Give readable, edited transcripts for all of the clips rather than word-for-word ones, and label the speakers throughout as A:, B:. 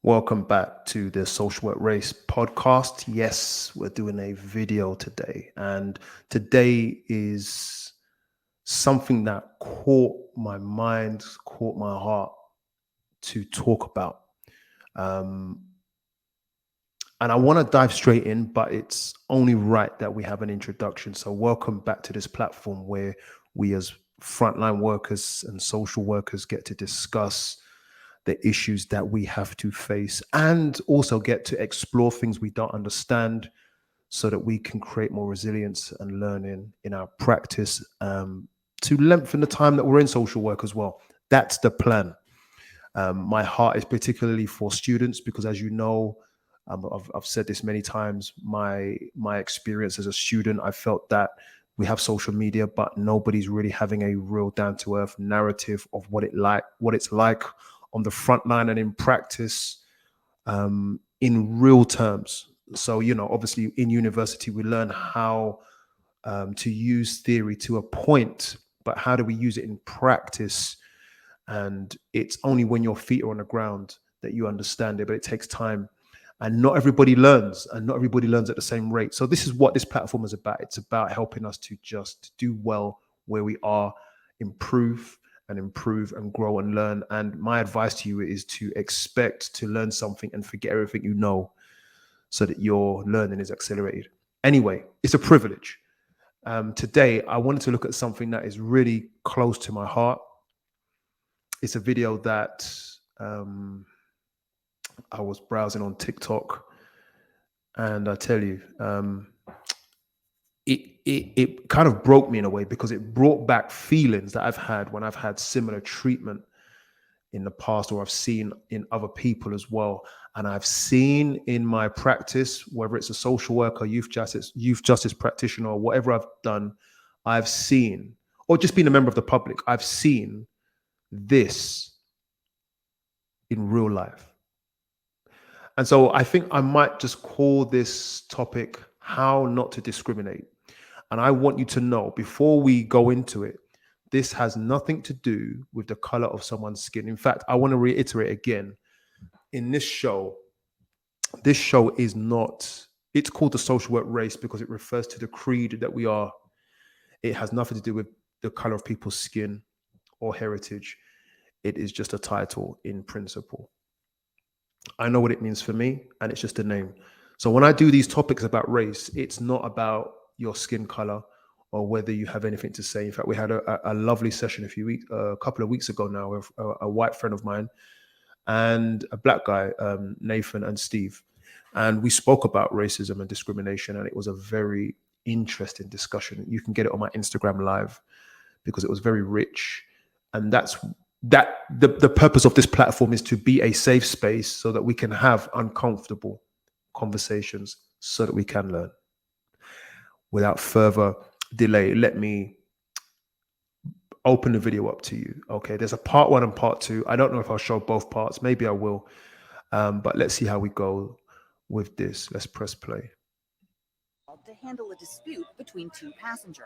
A: Welcome back to the Social Work Race podcast. Yes, we're doing a video today, and today is something that caught my mind, caught my heart to talk about. Um, and I want to dive straight in, but it's only right that we have an introduction. So, welcome back to this platform where we, as frontline workers and social workers, get to discuss the issues that we have to face and also get to explore things we don't understand so that we can create more resilience and learning in our practice, to lengthen the time that we're in social work as well. That's the plan. My heart is particularly for students because, as you know, I've said this many times. My experience as a student, I felt that we have social media, but nobody's really having a real down to earth narrative of what it's like on the front line and in practice, in real terms. So, obviously in university, we learn how to use theory to a point, but how do we use it in practice? And it's only when your feet are on the ground that you understand it, but it takes time. And not everybody learns, and not everybody learns at the same rate. So this is what this platform is about. It's about helping us to just do well where we are, improve and grow and learn. And my advice to you is to expect to learn something and forget everything you know so that your learning is accelerated. Anyway, it's a privilege. Today, I wanted to look at something that is really close to my heart. It's a video that I was browsing on TikTok, and I tell you, it kind of broke me in a way because it brought back feelings that I've had when I've had similar treatment in the past, or I've seen in other people as well. And I've seen in my practice, whether it's a social worker, youth justice practitioner, or whatever I've done, I've seen, or just being a member of the public, I've seen this in real life. And so I think I might just call this topic How Not to Discriminate. And I want you to know before we go into it, this has nothing to do with the color of someone's skin. In fact, I want to reiterate again in this show is not, it's called the social work race because it refers to the creed that we are. It has nothing to do with the color of people's skin or heritage. It is just a title in principle. I know what it means for me, and it's just a name. So when I do these topics about race, it's not about your skin color or whether you have anything to say. In fact, we had a lovely session a couple of weeks ago now with a white friend of mine and a black guy, Nathan and Steve, and we spoke about racism and discrimination, and it was a very interesting discussion. You can get it on my Instagram live because it was very rich, and the purpose of this platform is to be a safe space so that we can have uncomfortable conversations so that we can learn. Without further delay, let me open the video up to you. Okay, there's a part one and part two. I don't know if I'll show both parts. Maybe I will. But let's see how we go with this. Let's press play.
B: To handle a dispute between two passengers.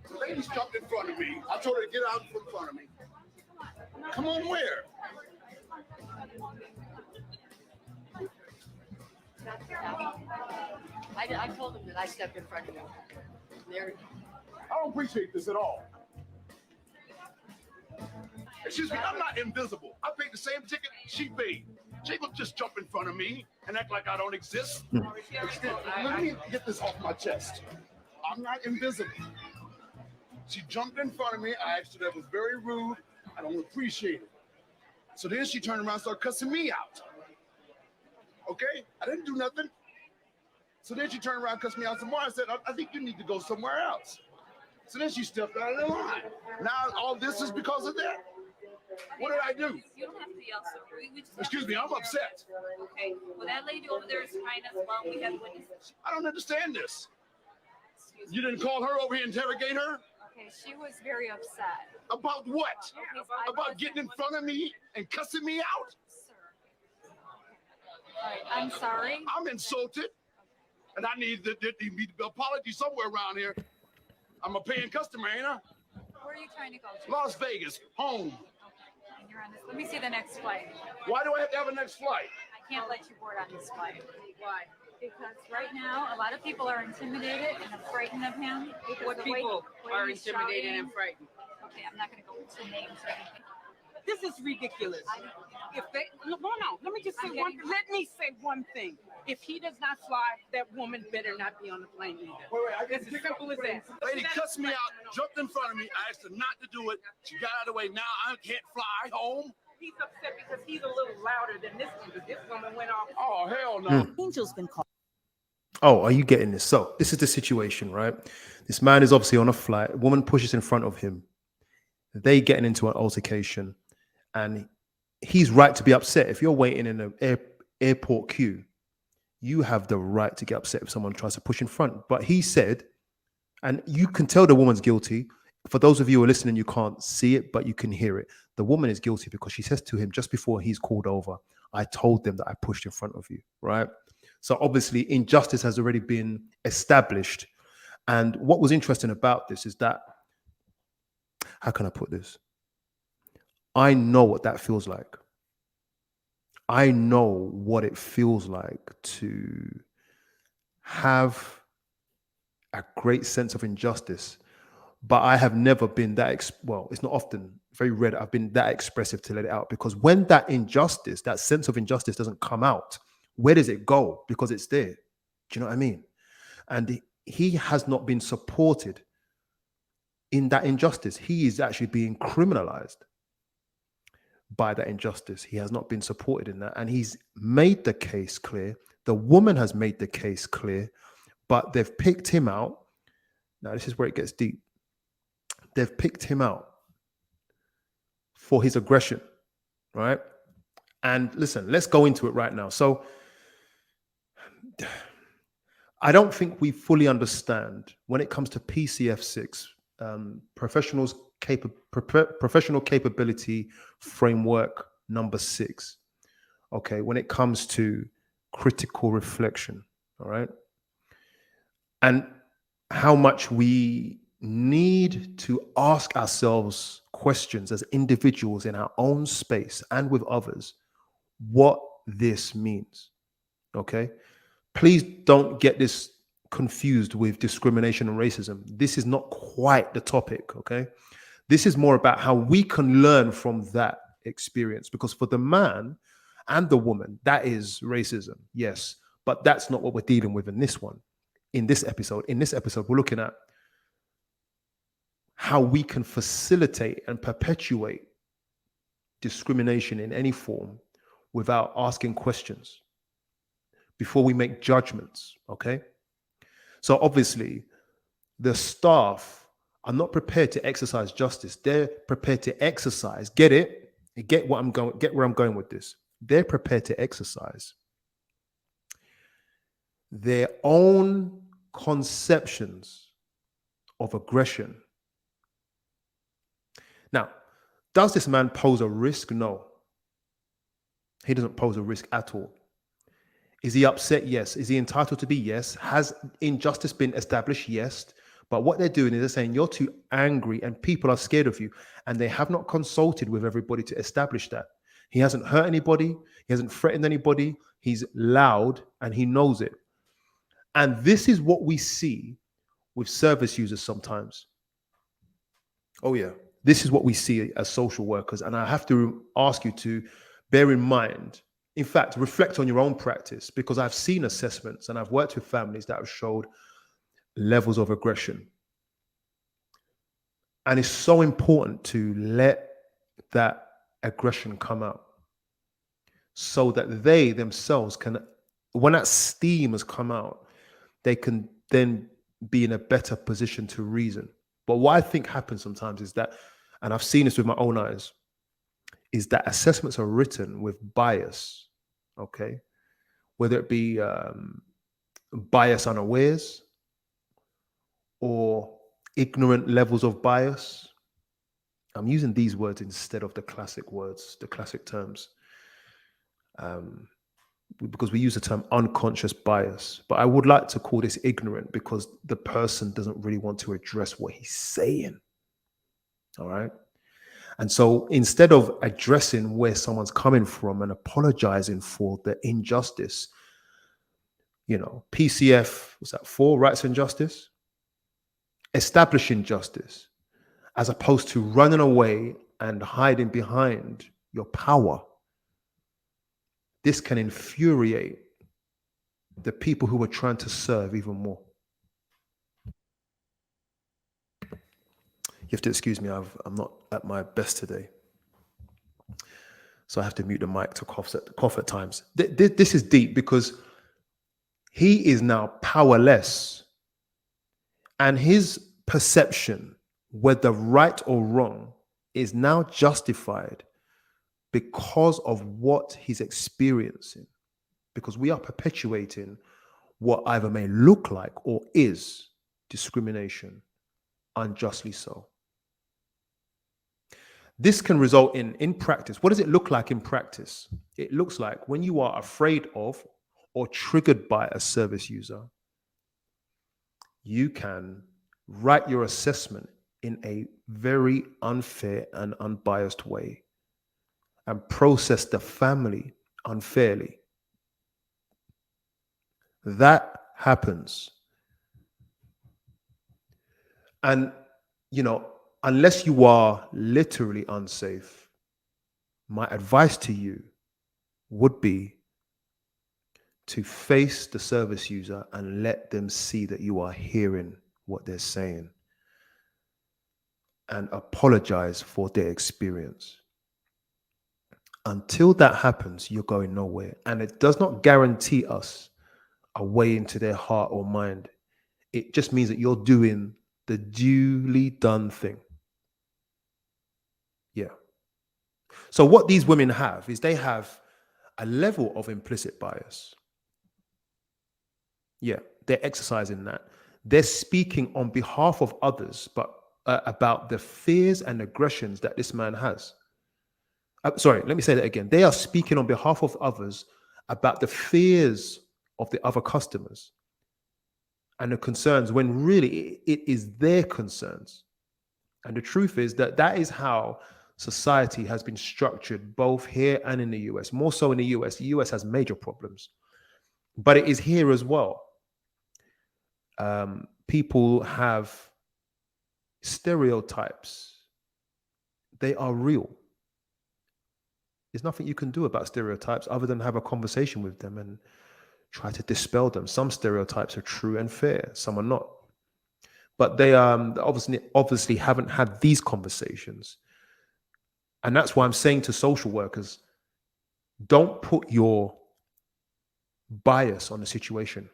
C: The lady's jumped in front of me. I told her to get out from front of me. Come on, where?
D: I told him that I stepped in front of him. There.
C: I don't appreciate this at all. Excuse me, I'm not invisible. I paid the same ticket she paid. She will just jump in front of me and act like I don't exist. Let me get this off my chest. I'm not invisible. She jumped in front of me. I asked her that was very rude. I don't appreciate it. So then she turned around and started cussing me out. Okay? I didn't do nothing. So then she turned around and cussed me out some more. I said, I think you need to go somewhere else. So then she stepped out of the line. Now all this is because of that. What did I do?
D: You don't have to yell, sir. We just
C: Excuse me, I'm upset.
D: Okay. Well, that lady over there is trying us while we have witnesses.
C: I don't understand this.
D: Excuse me.
C: You didn't call her over here and interrogate her?
D: Okay, she was very upset.
C: About what?
D: Okay,
C: About getting in front of me and cussing me out?
D: Sir. All right, I'm sorry.
C: I'm insulted, and I need the apology somewhere around here. I'm a paying customer, ain't I?
D: Where are you trying to go to?
C: Las Vegas, home.
D: you're on this. Let me see the next flight.
C: Why do I have to have a next flight?
D: I can't let you board on this flight. Why? Because right now, a lot of people are intimidated and are frightened of him.
E: What
D: The way-
E: people
D: way
E: are
D: he's
E: intimidated
D: shouting.
E: and frightened?
D: Okay, I'm not going to go into names or anything.
E: This is ridiculous. If they no, let me just say one. Let me say one thing. If he does not fly, that woman better not be on the plane either. It's as simple as that.
C: Lady cussed me out, jumped in front of me. I asked her not to do it. She got out of the way. Now I can't fly home.
E: He's upset because he's a little louder than this one. But this woman went off.
C: Oh, hell no.
B: Angel's been called.
A: Oh, are you getting this? So this is the situation, right? This man is obviously on a flight. A woman pushes in front of him. They getting into an altercation, and he's right to be upset. If you're waiting in an airport queue, you have the right to get upset if someone tries to push in front. But he said, and you can tell the woman's guilty. For those of you who are listening, you can't see it, but you can hear it. The woman is guilty because she says to him just before he's called over, I told them that I pushed in front of you, right? So obviously injustice has already been established. And what was interesting about this is that, how can I put this? I know what that feels like. I know what it feels like to have a great sense of injustice, but I have never been that, well, it's not often, very rare that I've been that expressive to let it out, because when that injustice, that sense of injustice doesn't come out, where does it go? Because it's there. Do you know what I mean? And he has not been supported in that injustice. He is actually being criminalized by that injustice. He has not been supported in that. And he's made the case clear. The woman has made the case clear, but they've picked him out. Now, this is where it gets deep. They've picked him out for his aggression, right? And listen, let's go into it right now. So I don't think we fully understand when it comes to PCF6, professional capability framework number 6. Okay, when it comes to critical reflection, all right, and how much we need to ask ourselves questions as individuals in our own space and with others, what this means. Okay, please don't get this confused with discrimination and racism. This is not quite the topic. Okay, this is more about how we can learn from that experience, because for the man and the woman, that is racism, yes, but that's not what we're dealing with in this one. In this episode, we're looking at how we can facilitate and perpetuate discrimination in any form without asking questions before we make judgments, okay? So obviously, the staff are not prepared to exercise justice. They're prepared to exercise, get it? Get where I'm going with this. They're prepared to exercise their own conceptions of aggression. Now, does this man pose a risk? No. He doesn't pose a risk at all. Is he upset? Yes. Is he entitled to be? Yes. Has injustice been established? Yes. But what they're doing is they're saying you're too angry and people are scared of you. And they have not consulted with everybody to establish that. He hasn't hurt anybody. He hasn't threatened anybody. He's loud and he knows it. And this is what we see with service users sometimes. Oh, yeah. This is what we see as social workers. And I have to ask you to bear in mind, in fact, reflect on your own practice, because I've seen assessments and I've worked with families that have showed levels of aggression. And it's so important to let that aggression come out so that they themselves can, when that steam has come out, they can then be in a better position to reason. But what I think happens sometimes is that, and I've seen this with my own eyes, is that assessments are written with bias, okay? Whether it be bias unawares or ignorant levels of bias. I'm using these words instead of the classic words, the classic terms, because we use the term unconscious bias. But I would like to call this ignorant because the person doesn't really want to address what he's saying, all right? And so instead of addressing where someone's coming from and apologizing for the injustice, PCF, was that for rights and justice? Establishing justice, as opposed to running away and hiding behind your power. This can infuriate the people who are trying to serve even more. You have to excuse me, I'm not at my best today. So I have to mute the mic to cough at times. This is deep because he is now powerless. And his perception, whether right or wrong, is now justified because of what he's experiencing. Because we are perpetuating what either may look like or is discrimination, unjustly so. This can result in practice. What does it look like in practice? It looks like when you are afraid of or triggered by a service user, you can write your assessment in a very unfair and unbiased way and process the family unfairly. That happens. And, unless you are literally unsafe, my advice to you would be to face the service user and let them see that you are hearing what they're saying and apologize for their experience. Until that happens, you're going nowhere. And it does not guarantee us a way into their heart or mind. It just means that you're doing the duly done thing. Yeah. So what these women have is they have a level of implicit bias. Yeah, they're exercising that. They're speaking on behalf of others, but about the fears and aggressions that this man has. Sorry, let me say that again. They are speaking on behalf of others about the fears of the other customers and the concerns, when really it is their concerns. And the truth is that is how society has been structured, both here and in the US. More so in the US. The US has major problems, but it is here as well. People have stereotypes. They are real. There's nothing you can do about stereotypes other than have a conversation with them and try to dispel them. Some stereotypes are true and fair, some are not. But they obviously haven't had these conversations. And that's why I'm saying to social workers, don't put your bias on the situation.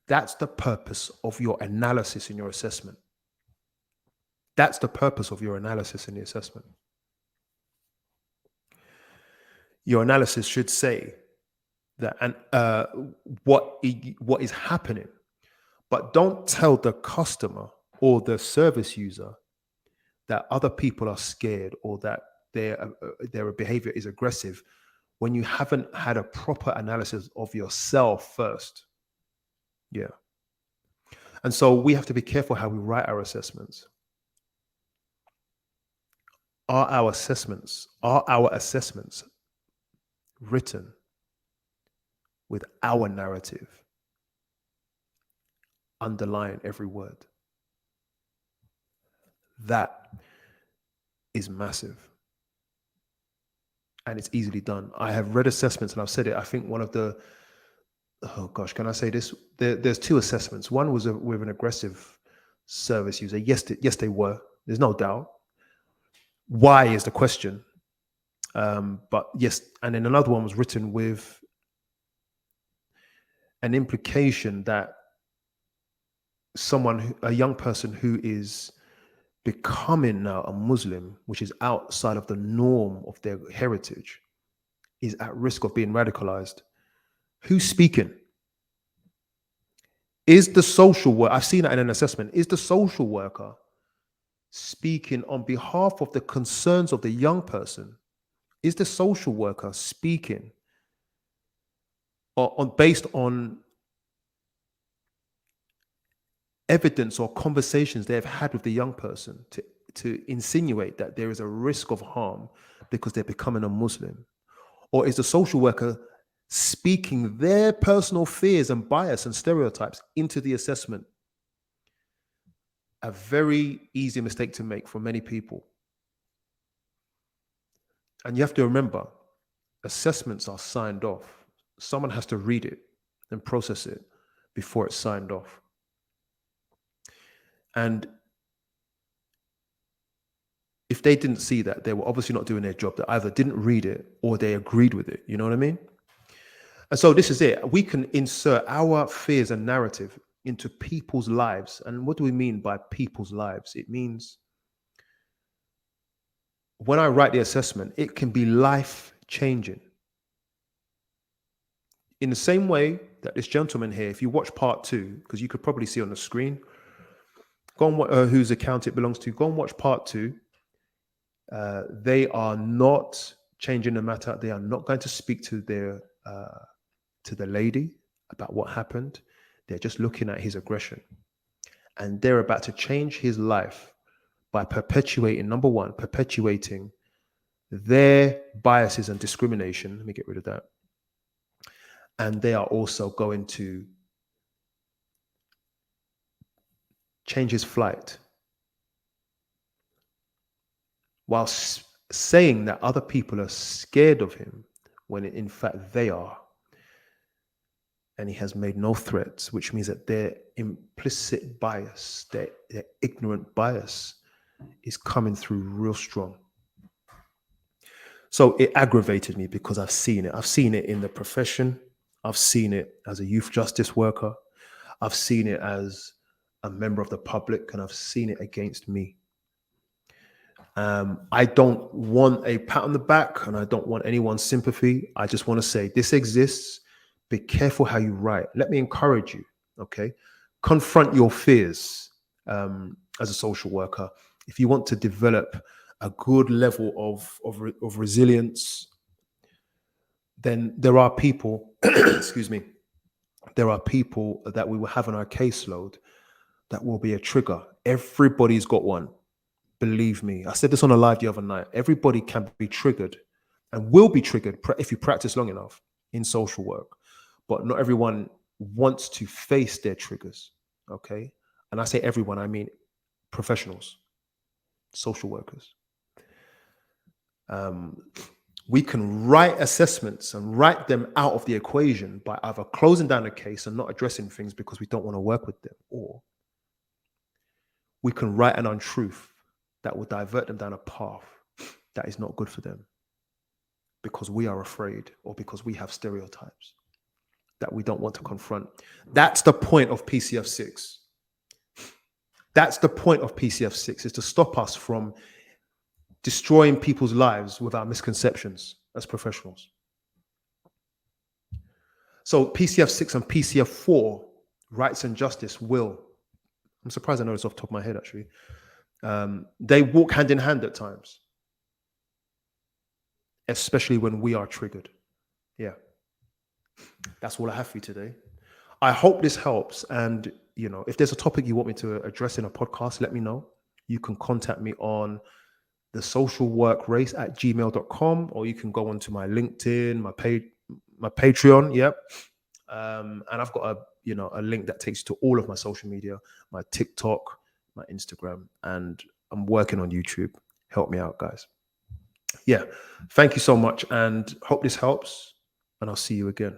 A: That's the purpose of your analysis in your assessment. That's the purpose of your analysis in the assessment. Your analysis should say that and what is happening, but don't tell the customer or the service user that other people are scared or that their behavior is aggressive when you haven't had a proper analysis of yourself first. Yeah. And so we have to be careful how we write our assessments. Are our assessments written with our narrative underlying every word? That is massive. And it's easily done. I have read assessments and I've said it. I think one of the, oh gosh, can I say this? There's two assessments. One was with an aggressive service user. Yes, they were. There's no doubt. Why is the question? But yes, and then another one was written with an implication that a young person who is becoming now a Muslim, which is outside of the norm of their heritage, is at risk of being radicalized. Who's speaking? Is the social worker, I've seen that in an assessment, is the social worker speaking on behalf of the concerns of the young person? Is the social worker speaking based on evidence or conversations they have had with the young person to insinuate that there is a risk of harm because they're becoming a Muslim? Or is the social worker speaking their personal fears and bias and stereotypes into the assessment? A very easy mistake to make for many people. And you have to remember, assessments are signed off. Someone has to read it and process it before it's signed off. And if they didn't see that, they were obviously not doing their job. They either didn't read it or they agreed with it. You know what I mean? And so this is it. We can insert our fears and narrative into people's lives. And what do we mean by people's lives? It means when I write the assessment, it can be life changing. In the same way that this gentleman here, if you watch part 2, because you could probably see on the screen, go on whose account it belongs to, go and watch part 2. They are not changing the matter. They are not going to speak to their to the lady about what happened. They're just looking at his aggression, and they're about to change his life by perpetuating, number one, perpetuating their biases and discrimination. Let me get rid of that. And they are also going to change his flight, while saying that other people are scared of him when in fact they are. And he has made no threats, which means that their implicit bias, their ignorant bias is coming through real strong. So it aggravated me because I've seen it. I've seen it in the profession. I've seen it as a youth justice worker. I've seen it as a member of the public, and I've seen it against me. I don't want a pat on the back, and I don't want anyone's sympathy. I just want to say this exists. Be careful how you write. Let me encourage you, okay? Confront your fears as a social worker. If you want to develop a good level of resilience, then there are people, excuse me, there are people that we will have on our caseload that will be a trigger. Everybody's got one. Believe me. I said this on a live the other night. Everybody can be triggered and will be triggered if you practice long enough in social work. But not everyone wants to face their triggers, okay? And I say everyone, I mean professionals, social workers. We can write assessments and write them out of the equation by either closing down the case and not addressing things because we don't want to work with them, or we can write an untruth that will divert them down a path that is not good for them because we are afraid or because we have stereotypes that we don't want to confront. That's the point of PCF 6. That's the point of PCF 6, is to stop us from destroying people's lives with our misconceptions as professionals. So PCF 6 and PCF 4, rights and justice, will, I'm surprised I know this off the top of my head actually, they walk hand in hand at times, especially when we are triggered. Yeah. That's all I have for you today. I hope this helps. And, you know, if there's a topic you want me to address in a podcast, let me know. You can contact me on thesocialworkrace@gmail.com, or you can go onto my LinkedIn, my Patreon. Yep. And I've got a link that takes you to all of my social media, my TikTok, my Instagram, and I'm working on YouTube. Help me out, guys. Yeah. Thank you so much, and hope this helps, and I'll see you again.